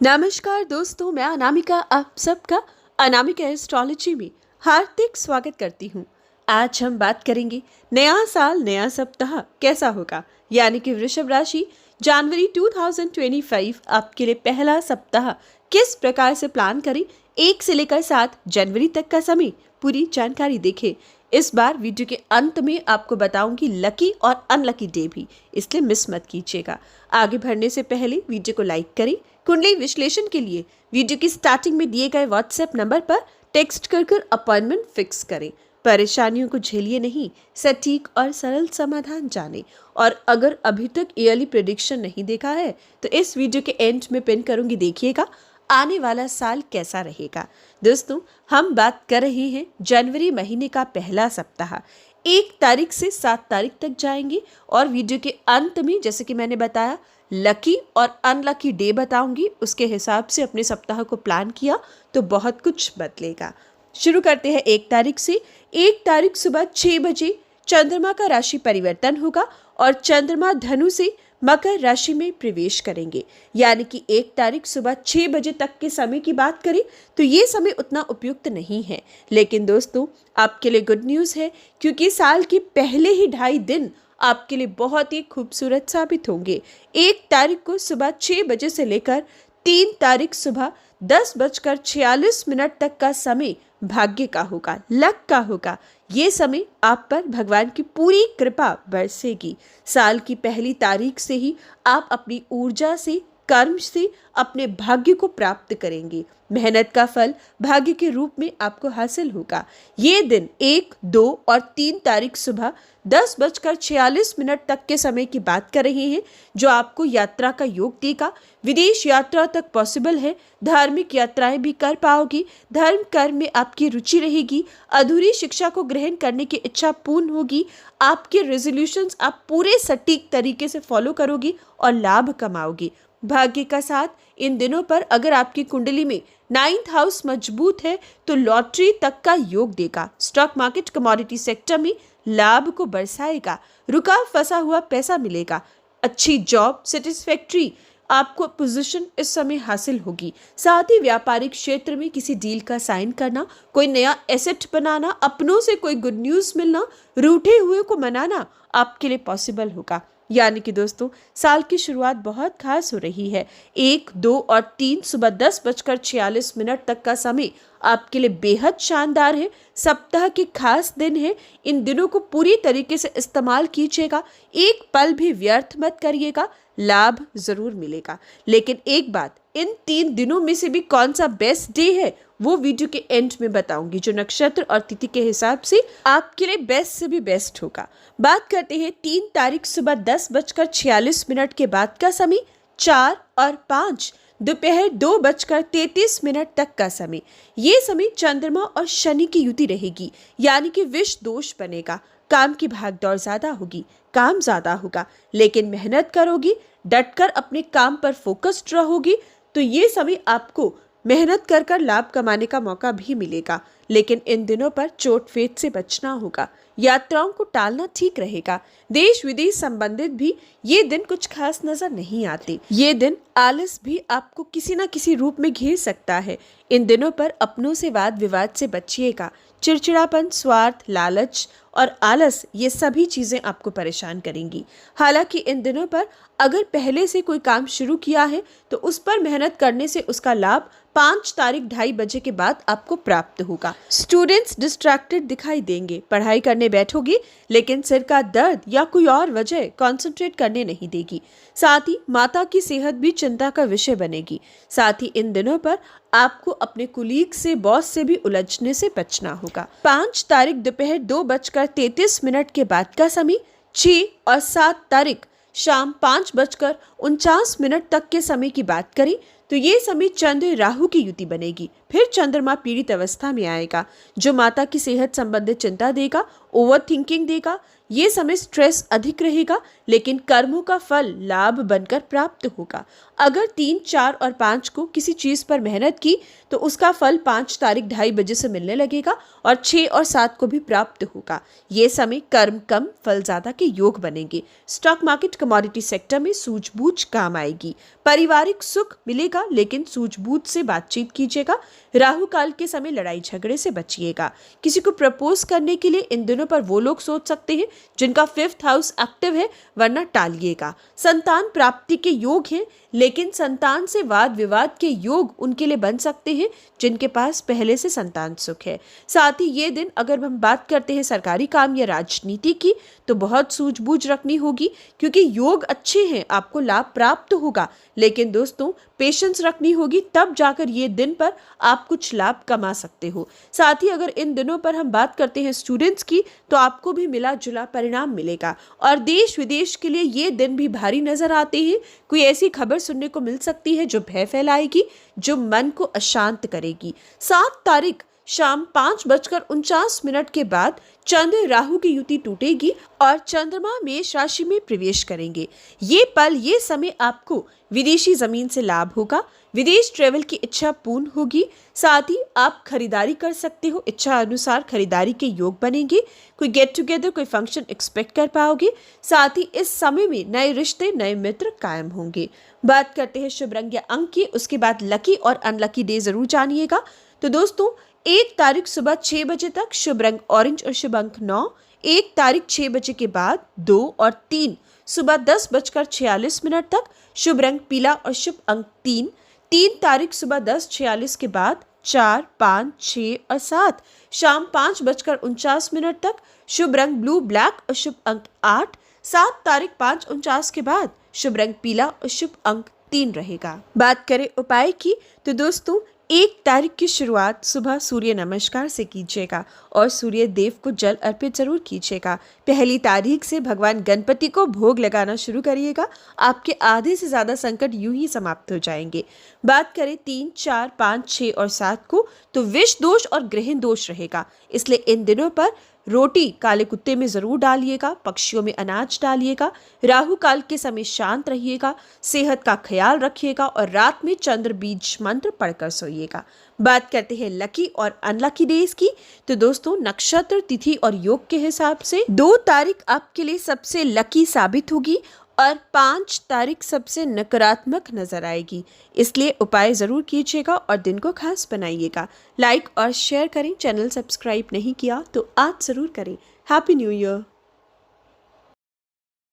नमस्कार दोस्तों, मैं अनामिका आप सबका अनामिका एस्ट्रोलॉजी में हार्दिक स्वागत करती हूँ। आज हम बात करेंगे नया साल नया सप्ताह कैसा होगा, यानी कि वृषभ राशि जनवरी 2025 आपके लिए पहला सप्ताह किस प्रकार से प्लान करें। 1 से लेकर 7 जनवरी तक का समय पूरी जानकारी देखें। इस बार वीडियो के अंत में आपको बताऊंगी लकी और अनलकी डे भी, इसलिए मिस मत कीजिएगा। आगे बढ़ने से पहले वीडियो को लाइक करें। कुंडली विश्लेषण के लिए वीडियो की स्टार्टिंग में दिए गए व्हाट्सएप नंबर पर टेक्स्ट कर अपॉइंटमेंट फिक्स करें। परेशानियों को झेलिए नहीं, सटीक और सरल समाधान जानें। और अगर अभी तक ईयरली प्रेडिक्शन नहीं देखा है तो इस वीडियो के एंड में पिन करूंगी, देखिएगा आने वाला साल कैसा रहेगा। दोस्तों, हम बात कर रहे हैं जनवरी महीने का पहला सप्ताह 1 तारीख से 7 तारीख तक जाएंगे। और वीडियो के अंत में जैसे कि मैंने बताया लकी और अनलकी डे बताऊंगी, उसके हिसाब से अपने सप्ताह को प्लान किया तो बहुत कुछ बदलेगा। शुरू करते हैं 1 तारीख से। 1 तारीख सुबह 6 बजे चंद्रमा का राशि परिवर्तन होगा और चंद्रमा धनु से मकर राशि में प्रवेश करेंगे। यानी कि 1 तारीख सुबह 6 बजे तक के समय की बात करें तो ये समय उतना उपयुक्त नहीं है। लेकिन दोस्तों, आपके लिए गुड न्यूज़ है, क्योंकि साल के पहले ही 2.5 दिन आपके लिए बहुत ही खूबसूरत साबित होंगे। 1 तारीख को सुबह 6 बजे से लेकर 3 तारीख सुबह 10:46 तक का समय भाग्य का होगा, लक का होगा। ये समय आप पर भगवान की पूरी कृपा बरसेगी। साल की पहली तारीख से ही आप अपनी ऊर्जा से, कर्म से अपने भाग्य को प्राप्त करेंगे। मेहनत का फल भाग्य के रूप में आपको हासिल होगा। ये दिन 1, 2 और 3 तारीख सुबह 10:46 तक के समय की बात कर रहे हैं, जो आपको यात्रा का योग देगा। विदेश यात्रा तक पॉसिबल है। धार्मिक यात्राएं भी कर पाओगी। धर्म कर्म में आपकी रुचि रहेगी। अधूरी शिक्षा को ग्रहण करने की इच्छा पूर्ण होगी। आपके रेजोल्यूशंस आप पूरे सटीक तरीके से फॉलो करोगी और लाभ कमाओगी। भाग्य का साथ इन दिनों पर अगर आपकी कुंडली में 9th हाउस मजबूत है तो लॉटरी तक का योग देगा। स्टॉक मार्केट, कमोडिटी सेक्टर में लाभ को बरसाएगा। रुका फंसा हुआ पैसा मिलेगा। अच्छी जॉब, सेटिस्फैक्ट्री आपको पोजीशन इस समय हासिल होगी। साथ ही व्यापारिक क्षेत्र में किसी डील का साइन करना, कोई नया एसेट बनाना, अपनों से कोई गुड न्यूज़ मिलना, रूठे हुए को मनाना आपके लिए पॉसिबल होगा। यानी कि दोस्तों, साल की शुरुआत बहुत खास हो रही है। 1, 2 और 3 सुबह 10:46 तक का समय आपके लिए बेहद शानदार है। सप्ताह के खास दिन है। इन दिनों को पूरी तरीके से इस्तेमाल कीजिएगा। एक पल भी व्यर्थ मत करिएगा, लाभ जरूर मिलेगा। लेकिन एक बात, इन 3 दिनों में से भी कौन सा बेस्ट डे है वो वीडियो के एंड में बताऊंगी, जो नक्षत्र और तिथि के हिसाब से आपके लिए बेस्ट से भी बेस्ट होगा। बात करते हैं 3 तारीख सुबह 10:46 के बाद का समय, 4 और 5 दोपहर 2:33 तक का समय। ये समय चंद्रमा और शनि की युति रहेगी, यानी कि विष दोष बनेगा। काम की भागदौड़ ज्यादा होगी, काम ज्यादा होगा, लेकिन मेहनत करोगी, डटकर अपने काम पर फोकस्ड रहोगी तो ये समय आपको मेहनत कर लाभ कमाने का मौका भी मिलेगा। लेकिन इन दिनों पर चोट फेट से बचना होगा। यात्राओं को टालना ठीक रहेगा। देश विदेश संबंधित भी ये दिन कुछ खास नजर नहीं आते। ये दिन आलस भी आपको किसी न किसी रूप में घेर सकता है। इन दिनों पर अपनों से वाद विवाद से बचिएगा। चिड़चिड़ापन, स्वार्थ, लालच और आलस, ये सभी चीजें आपको परेशान करेंगी। हालांकि इन दिनों पर अगर पहले से कोई काम शुरू किया है तो उस पर मेहनत करने से उसका लाभ 5 तारीख 2:30 बजे के बाद आपको प्राप्त होगा। स्टूडेंट्स डिस्ट्रैक्टेड दिखाई देंगे। पढ़ाई करने बैठोगे लेकिन सिर का दर्द या कोई और वजह कंसंट्रेट करने नहीं देगी। साथ ही माता की सेहत भी चिंता का विषय बनेगी। साथ ही इन दिनों पर आपको अपने कुलीग से, बॉस से भी उलझने से बचना होगा। 5 तारीख दोपहर 2:33 के बाद का समय, 6 और 7 तारीख शाम 5:49 तक के समय की बात करें तो ये समय चंद्र राहु की युति बनेगी। फिर चंद्रमा पीड़ित अवस्था में आएगा, जो माता की सेहत संबंधित चिंता देगा, ओवर थिंकिंग देगा। ये समय स्ट्रेस अधिक रहेगा, लेकिन कर्मों का फल लाभ बनकर प्राप्त होगा। अगर 3, 4 और 5 को किसी चीज पर मेहनत की तो उसका फल 5 तारीख 2:30 बजे से मिलने लगेगा और 6 और 7 को भी प्राप्त होगा। ये समय कर्म कम फल ज्यादा के योग बनेंगे। स्टॉक मार्केट कमोडिटी सेक्टर में सूझबूझ काम आएगी। पारिवारिक सुख मिलेगा, लेकिन सूझबूझ से बातचीत कीजिएगा। राहु काल के समय लड़ाई झगड़े से बचिएगा। किसी को प्रपोज करने के लिए इन दिनों पर वो लोग सोच सकते हैं जिनका 5th हाउस एक्टिव है, वरना टालिएगा। संतान प्राप्ति के योग हैं, लेकिन संतान से वाद विवाद के योग उनके लिए बन सकते हैं जिनके पास पहले से संतान सुख है। साथ ही ये दिन अगर हम बात करते हैं सरकारी काम या राजनीति की, तो बहुत सूझबूझ रखनी होगी, क्योंकि योग अच्छे हैं, आपको लाभ प्राप्त होगा, लेकिन दोस्तों पेशेंस रखनी होगी, तब जाकर ये दिन पर आप कुछ लाभ कमा सकते हो। साथ ही अगर इन दिनों पर हम बात करते हैं स्टूडेंट्स की, तो आपको भी मिला जुला परिणाम मिलेगा और देश विदेश के लिए ये दिन भी भारी नजर आते हैं। कोई ऐसी खबर सुनने को मिल सकती है जो भय फैलाएगी, जो मन को अशांत करेगी। 7 तारीख शाम 5:49 के बाद चंद्र राहु की युति टूटेगी और चंद्रमा मेष राशि में प्रवेश करेंगे। ये पल, ये समय आपको विदेशी जमीन से लाभ होगा। विदेश ट्रेवल की इच्छा पूर्ण होगी। साथ ही आप खरीदारी कर सकते हो, इच्छा अनुसार खरीदारी के योग बनेंगे। कोई गेट टुगेदर, कोई फंक्शन एक्सपेक्ट कर पाओगे। साथ ही इस समय में नए रिश्ते, नए मित्र कायम होंगे। बात करते हैं शुभ रंग या अंक की, उसके बाद लकी और अनलकी डे जरूर जानिएगा। तो दोस्तों 1 तारीख सुबह 6 बजे तक शुभ रंग ऑरेंज और शुभ अंक 9। 1 तारीख 6 बजे के बाद 2 और 3 सुबह 10:46 तक शुभ रंग पीला और शुभ अंक 3। 3 तारीख सुबह 10:46 के बाद 4, 5, 6 और 7 शाम 5:49 तक शुभ रंग ब्लू ब्लैक और शुभ अंक 8। 7 तारीख 5:49 के बाद शुभ रंग पीला और शुभ अंक 3 रहेगा। बात करें उपाय की, तो दोस्तों 1 तारीख की शुरुआत सुबह सूर्य नमस्कार से कीजिएगा और सूर्य देव को जल अर्पित जरूर कीजिएगा। पहली तारीख से भगवान गणपति को भोग लगाना शुरू करिएगा। आपके आधे से ज्यादा संकट यूं ही समाप्त हो जाएंगे। बात करें 3, 4, 5, 6 और 7 को, तो विष दोष और ग्रहण दोष रहेगा, इसलिए इन दिनों पर रोटी काले कुत्ते में जरूर डालिएगा, पक्षियों में अनाज डालिएगा। राहु काल के समय शांत रहिएगा, सेहत का ख्याल रखिएगा और रात में चंद्र बीज मंत्र पढ़कर सोइएगा। बात करते हैं लकी और अनलकी डेज की, तो दोस्तों नक्षत्र, तिथि और योग के हिसाब से 2 तारीख आपके लिए सबसे लकी साबित होगी और 5 तारीख सबसे नकारात्मक नजर आएगी, इसलिए उपाय जरूर कीजिएगा और दिन को खास बनाइएगा। लाइक और शेयर करें। चैनल सब्सक्राइब नहीं किया तो आज जरूर करें। Happy new year.